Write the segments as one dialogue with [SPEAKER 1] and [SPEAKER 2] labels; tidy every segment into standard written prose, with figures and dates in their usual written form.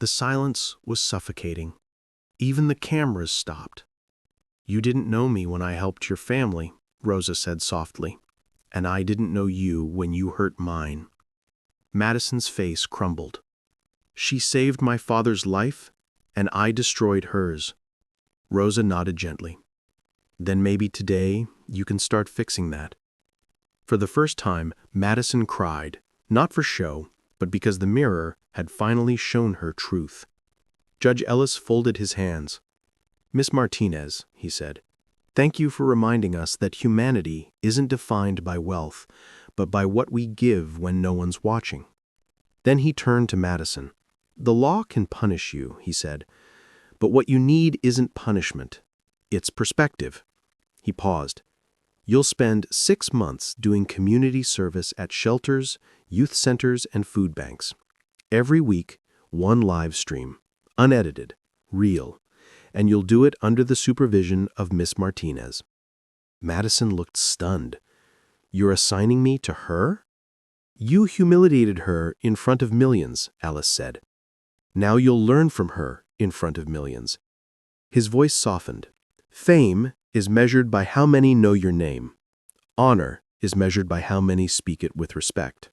[SPEAKER 1] The silence was suffocating. Even the cameras stopped. "You didn't know me when I helped your family," Rosa said softly, "and I didn't know you when you hurt mine." Madison's face crumbled. "She saved my father's life, and I destroyed hers." Rosa nodded gently. "Then maybe today you can start fixing that." For the first time, Madison cried, not for show, but because the mirror had finally shown her truth. Judge Ellis folded his hands. "Miss Martinez," he said, "thank you for reminding us that humanity isn't defined by wealth, but by what we give when no one's watching." Then he turned to Madison. "The law can punish you," he said, "but what you need isn't punishment. It's perspective." He paused. "You'll spend 6 months doing community service at shelters, youth centers, and food banks. Every week, one live stream, unedited, real, and you'll do it under the supervision of Miss Martinez." Madison looked stunned. "You're assigning me to her?" "You humiliated her in front of millions," Alice said. "Now you'll learn from her in front of millions." His voice softened. "Fame is measured by how many know your name. Honor is measured by how many speak it with respect.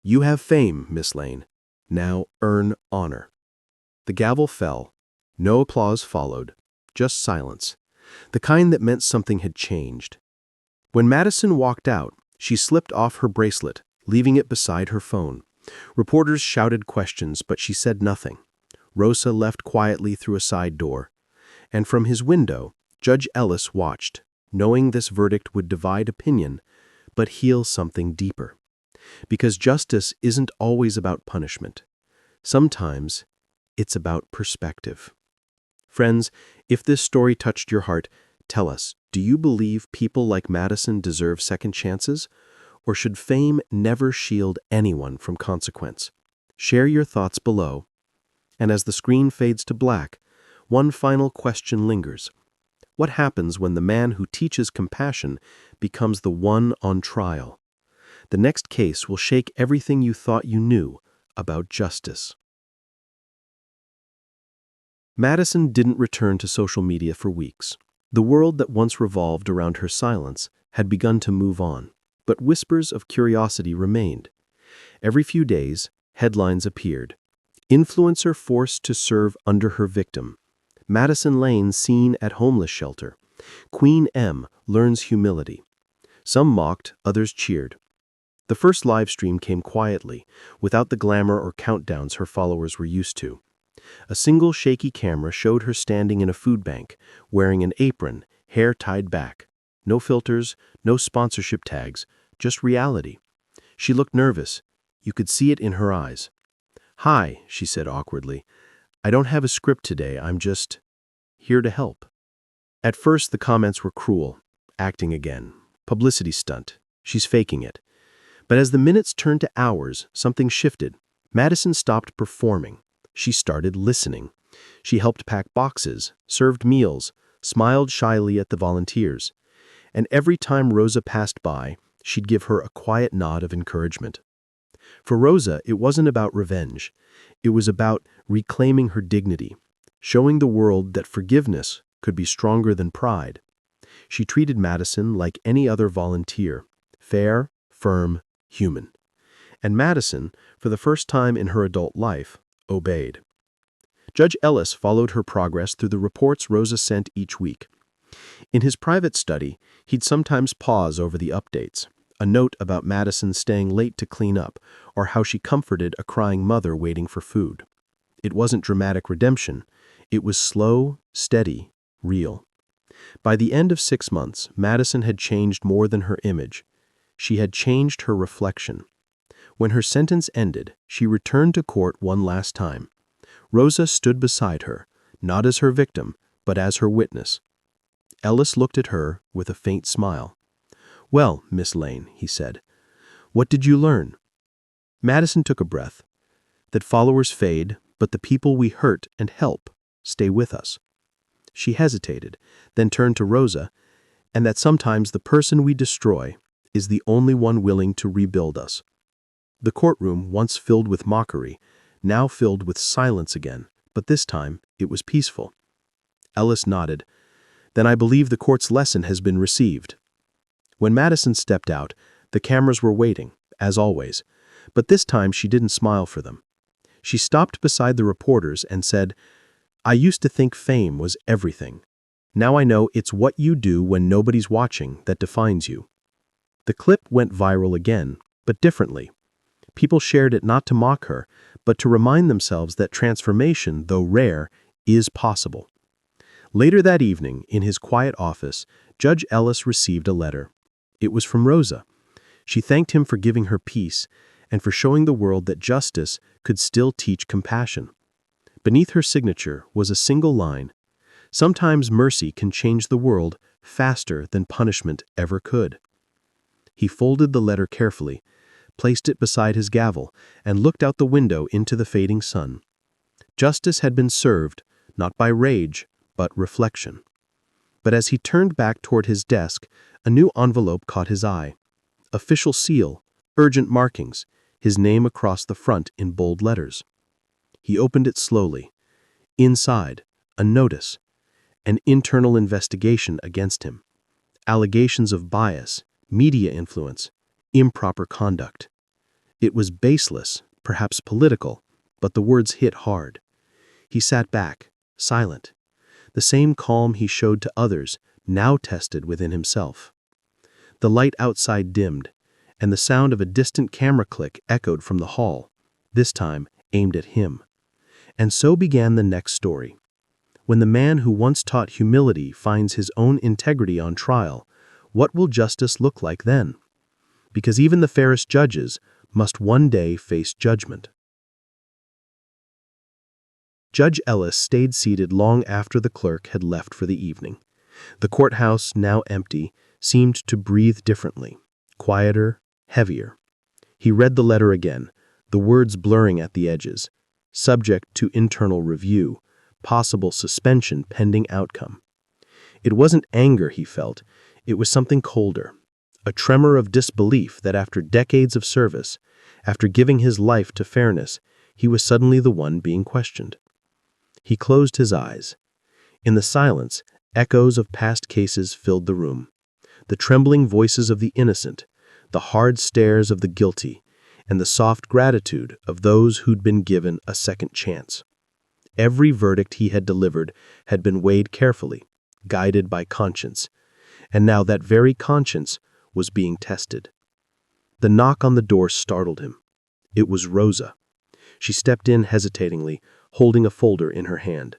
[SPEAKER 1] You have fame, Miss Lane. Now earn honor." The gavel fell. No applause followed, just silence, the kind that meant something had changed. When Madison walked out, she slipped off her bracelet, leaving it beside her phone. Reporters shouted questions, but she said nothing. Rosa left quietly through a side door. And from his window, Judge Ellis watched, knowing this verdict would divide opinion, but heal something deeper. Because justice isn't always about punishment. Sometimes it's about perspective. Friends, if this story touched your heart, tell us, do you believe people like Madison deserve second chances? Or should fame never shield anyone from consequence? Share your thoughts below. And as the screen fades to black, one final question lingers. What happens when the man who teaches compassion becomes the one on trial? The next case will shake everything you thought you knew about justice. Madison didn't return to social media for weeks. The world that once revolved around her silence had begun to move on, but whispers of curiosity remained. Every few days, headlines appeared. Influencer forced to serve under her victim. Madison Lane seen at homeless shelter. Queen M learns humility. Some mocked, others cheered. The first live stream came quietly, without the glamour or countdowns her followers were used to. A single shaky camera showed her standing in a food bank, wearing an apron, hair tied back. No filters, no sponsorship tags, just reality. She looked nervous. You could see it in her eyes. "Hi," she said awkwardly. "I don't have a script today, I'm just here to help." At first, the comments were cruel. Acting again. Publicity stunt. She's faking it. But as the minutes turned to hours, something shifted. Madison stopped performing. She started listening. She helped pack boxes, served meals, smiled shyly at the volunteers. And every time Rosa passed by, she'd give her a quiet nod of encouragement. For Rosa, it wasn't about revenge. It was about reclaiming her dignity, showing the world that forgiveness could be stronger than pride. She treated Madison like any other volunteer, fair, firm, human. And Madison, for the first time in her adult life, obeyed. Judge Ellis followed her progress through the reports Rosa sent each week. In his private study, he'd sometimes pause over the updates, a note about Madison staying late to clean up, or how she comforted a crying mother waiting for food. It wasn't dramatic redemption. It was slow, steady, real. By the end of 6 months, Madison had changed more than her image. She had changed her reflection. When her sentence ended, she returned to court one last time. Rosa stood beside her, not as her victim, but as her witness. Ellis looked at her with a faint smile. "Well, Miss Lane," he said, "what did you learn?" Madison took a breath. "That followers fade, but the people we hurt and help stay with us." She hesitated, then turned to Rosa, "and that sometimes the person we destroy is the only one willing to rebuild us." The courtroom, once filled with mockery, now filled with silence again, but this time it was peaceful. Ellis nodded. Then I believe the court's lesson has been received. When Madison stepped out, the cameras were waiting, as always, but this time she didn't smile for them. She stopped beside the reporters and said, "I used to think fame was everything. Now I know it's what you do when nobody's watching that defines you." The clip went viral again, but differently. People shared it not to mock her, but to remind themselves that transformation, though rare, is possible. Later that evening, in his quiet office, Judge Ellis received a letter. It was from Rosa. She thanked him for giving her peace and for showing the world that justice could still teach compassion. Beneath her signature was a single line: "Sometimes mercy can change the world faster than punishment ever could." He folded the letter carefully, placed it beside his gavel, and looked out the window into the fading sun. Justice had been served, not by rage, but reflection. But as he turned back toward his desk, a new envelope caught his eye. Official seal, urgent markings, his name across the front in bold letters. He opened it slowly. Inside, a notice. An internal investigation against him. Allegations of bias, media influence, improper conduct. It was baseless, perhaps political, but the words hit hard. He sat back, silent. The same calm he showed to others, now tested within himself. The light outside dimmed, and the sound of a distant camera click echoed from the hall, this time aimed at him. And so began the next story. When the man who once taught humility finds his own integrity on trial, what will justice look like then? Because even the fairest judges must one day face judgment. Judge Ellis stayed seated long after the clerk had left for the evening. The courthouse, now empty, seemed to breathe differently, quieter, heavier. He read the letter again, the words blurring at the edges. Subject to internal review, possible suspension pending outcome. It wasn't anger he felt, it was something colder. A tremor of disbelief that after decades of service, after giving his life to fairness, he was suddenly the one being questioned. He closed his eyes. In the silence, echoes of past cases filled the room. The trembling voices of the innocent, the hard stares of the guilty, and the soft gratitude of those who'd been given a second chance. Every verdict he had delivered had been weighed carefully, guided by conscience, and now that very conscience was being tested. The knock on the door startled him. It was Rosa. She stepped in hesitatingly, holding a folder in her hand.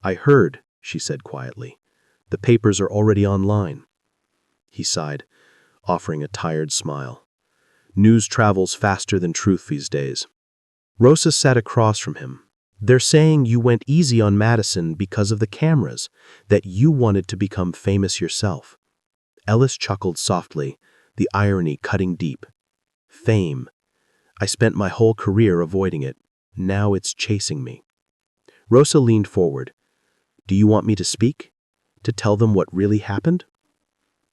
[SPEAKER 1] "I heard," she said quietly. "The papers are already online." He sighed, offering a tired smile. News travels faster than truth these days. Rosa sat across from him. "They're saying you went easy on Madison because of the cameras, that you wanted to become famous yourself." Ellis chuckled softly, the irony cutting deep. "Fame. I spent my whole career avoiding it. Now it's chasing me." Rosa leaned forward. "Do you want me to speak? To tell them what really happened?"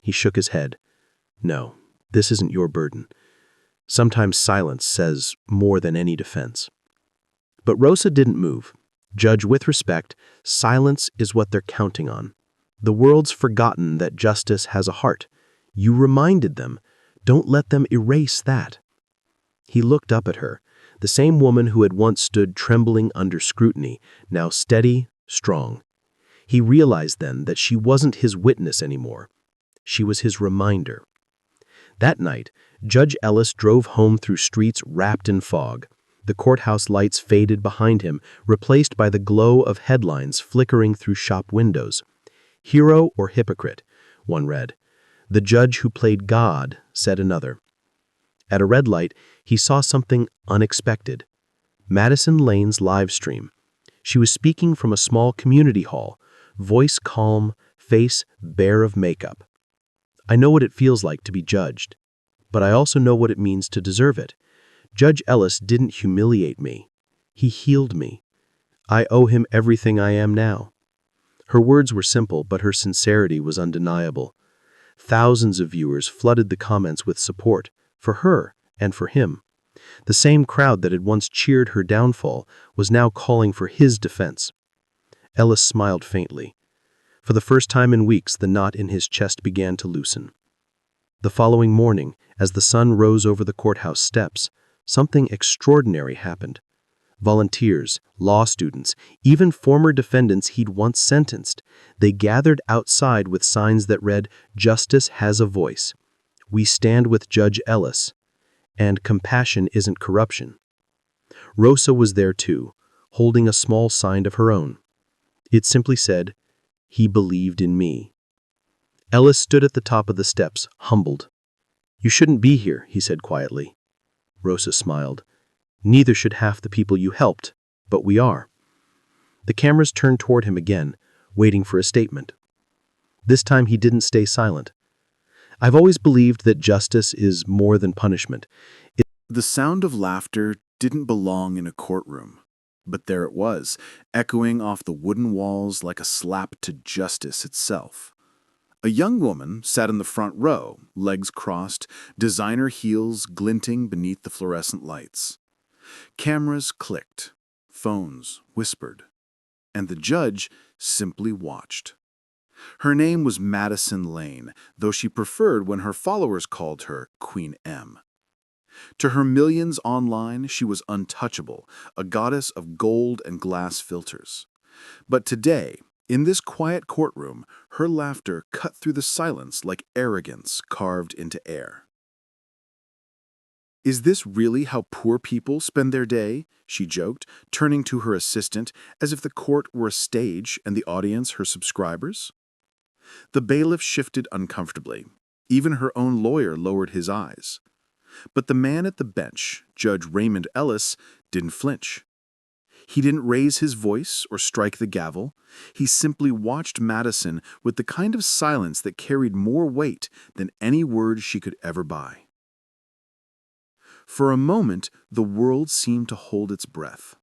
[SPEAKER 1] He shook his head. "No, this isn't your burden. Sometimes silence says more than any defense." But Rosa didn't move. "Judge, with respect, silence is what they're counting on. The world's forgotten that justice has a heart. You reminded them. Don't let them erase that." He looked up at her, the same woman who had once stood trembling under scrutiny, now steady, strong. He realized then that she wasn't his witness anymore. She was his reminder. That night, Judge Ellis drove home through streets wrapped in fog. The courthouse lights faded behind him, replaced by the glow of headlines flickering through shop windows. "Hero or hypocrite," one read. "The judge who played God," said another. At a red light, he saw something unexpected. Madison Lane's live stream. She was speaking from a small community hall, voice calm, face bare of makeup. "I know what it feels like to be judged, but I also know what it means to deserve it. Judge Ellis didn't humiliate me. He healed me. I owe him everything I am now." Her words were simple, but her sincerity was undeniable. Thousands of viewers flooded the comments with support, for her and for him.
[SPEAKER 2] The same crowd that had once cheered her downfall was now calling for his defense. Ellis smiled faintly. For the first time in weeks, the knot in his chest began to loosen. The following morning, as the sun rose over the courthouse steps, something extraordinary happened. Volunteers, law students, even former defendants he'd once sentenced, they gathered outside with signs that read, "Justice has a voice. We stand with Judge Ellis," and "Compassion isn't corruption." Rosa was there too, holding a small sign of her own. It simply said, "He believed in me." Ellis stood at the top of the steps, humbled. "You shouldn't be here," he said quietly. Rosa smiled. "Neither should half the people you helped, but we are." The cameras turned toward him again, waiting for a statement. This time he didn't stay silent. "I've always believed that justice is more than punishment."
[SPEAKER 1] The sound of laughter didn't belong in a courtroom, but there it was, echoing off the wooden walls like a slap to justice itself. A young woman sat in the front row, legs crossed, designer heels glinting beneath the fluorescent lights. Cameras clicked, phones whispered, and the judge simply watched. Her name was Madison Lane, though she preferred when her followers called her Queen M. To her millions online, she was untouchable, a goddess of gold and glass filters. But today, in this quiet courtroom, her laughter cut through the silence like arrogance carved into air. "Is this really how poor people spend their day?" she joked, turning to her assistant as if the court were a stage and the audience her subscribers. The bailiff shifted uncomfortably. Even her own lawyer lowered his eyes. But the man at the bench, Judge Raymond Ellis, didn't flinch. He didn't raise his voice or strike the gavel. He simply watched Madison with the kind of silence that carried more weight than any word she could ever buy. For a moment, the world seemed to hold its breath.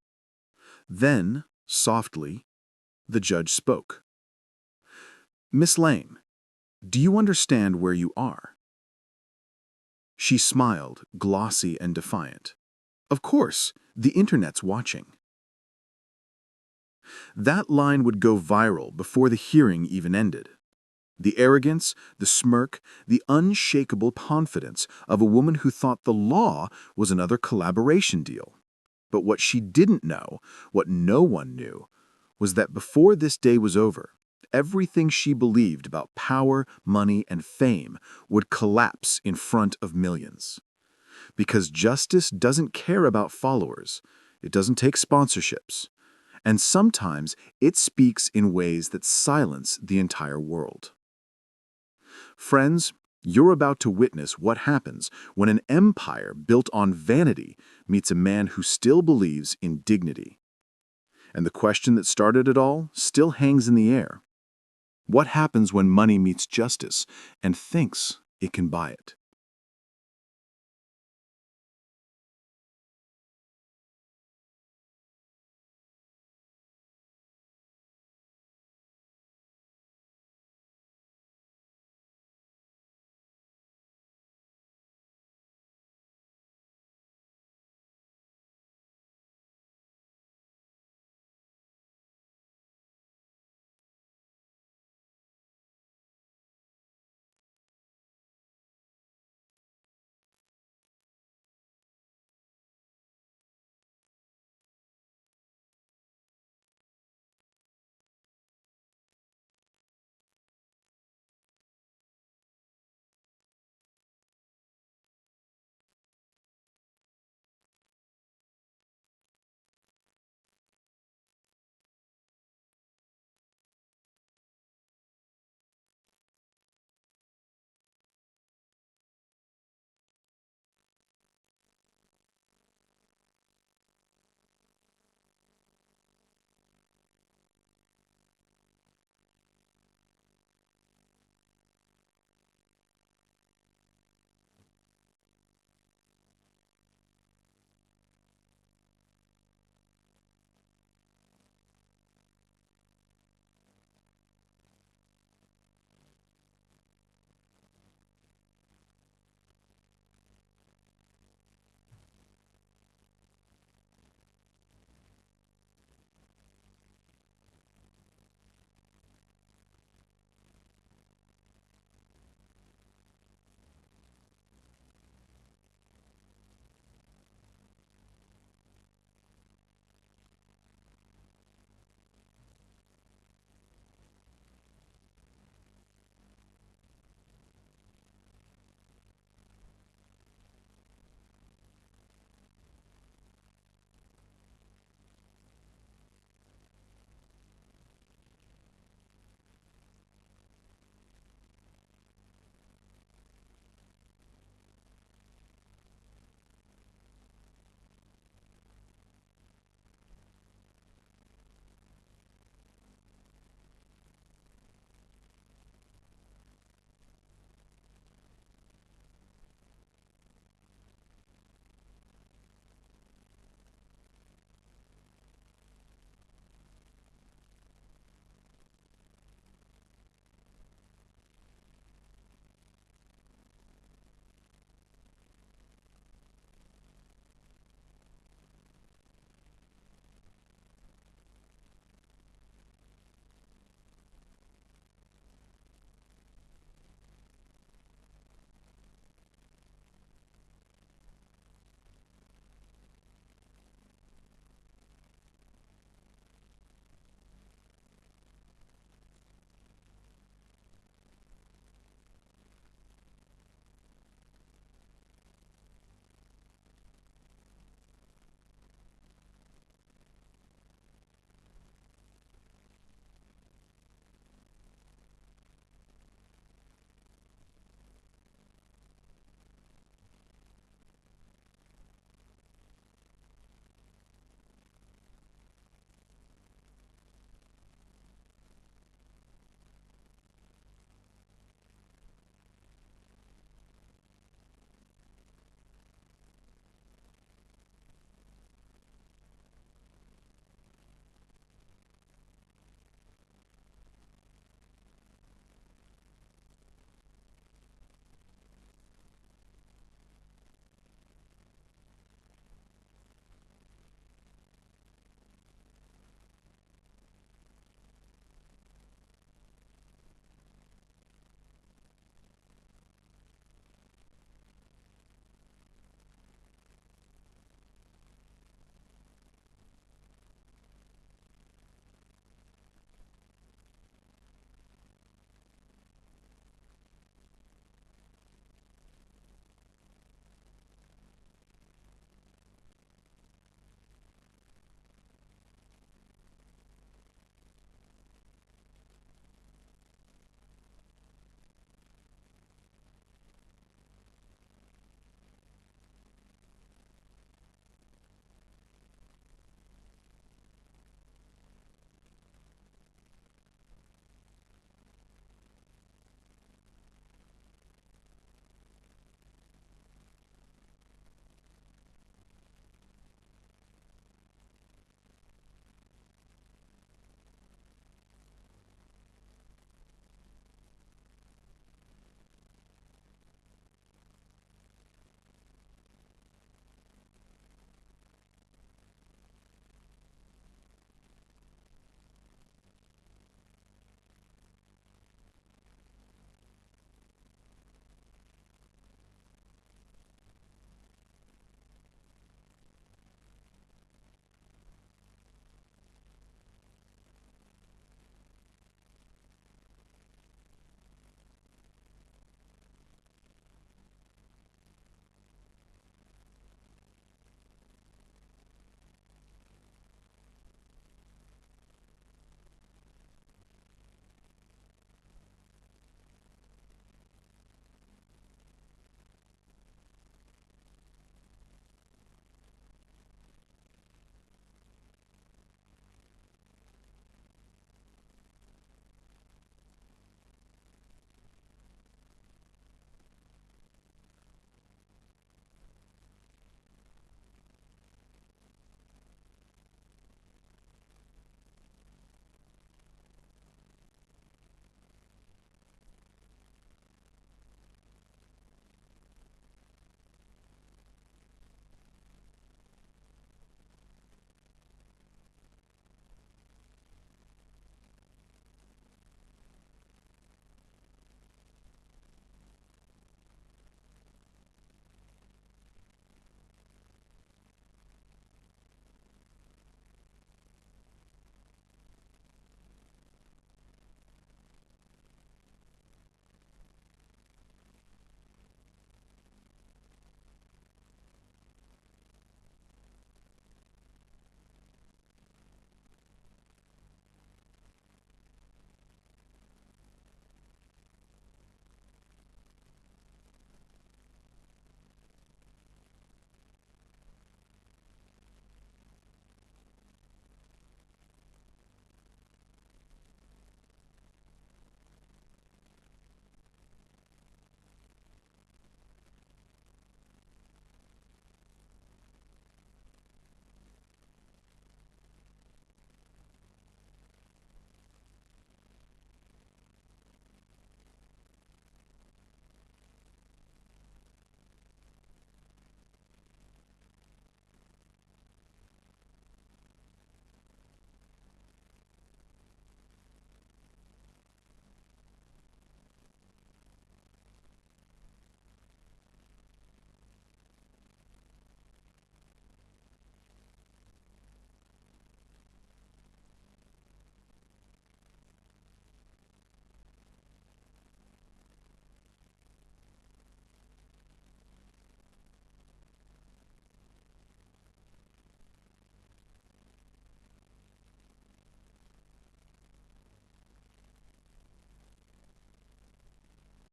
[SPEAKER 1] Then, softly, the judge spoke. "Miss Lane, do you understand where you are?" She smiled, glossy and defiant. "Of course, the internet's watching." That line would go viral before the hearing even ended. The arrogance, the smirk, the unshakable confidence of a woman who thought the law was another collaboration deal. But what she didn't know, what no one knew, was that before this day was over, everything she believed about power, money, and fame would collapse in front of millions. Because justice doesn't care about followers, it doesn't take sponsorships, and sometimes it speaks in ways that silence the entire world. Friends, you're about to witness what happens when an empire built on vanity meets a man who still believes in dignity. And the question that started it all still hangs in the air. What happens when money meets justice and thinks it can buy it?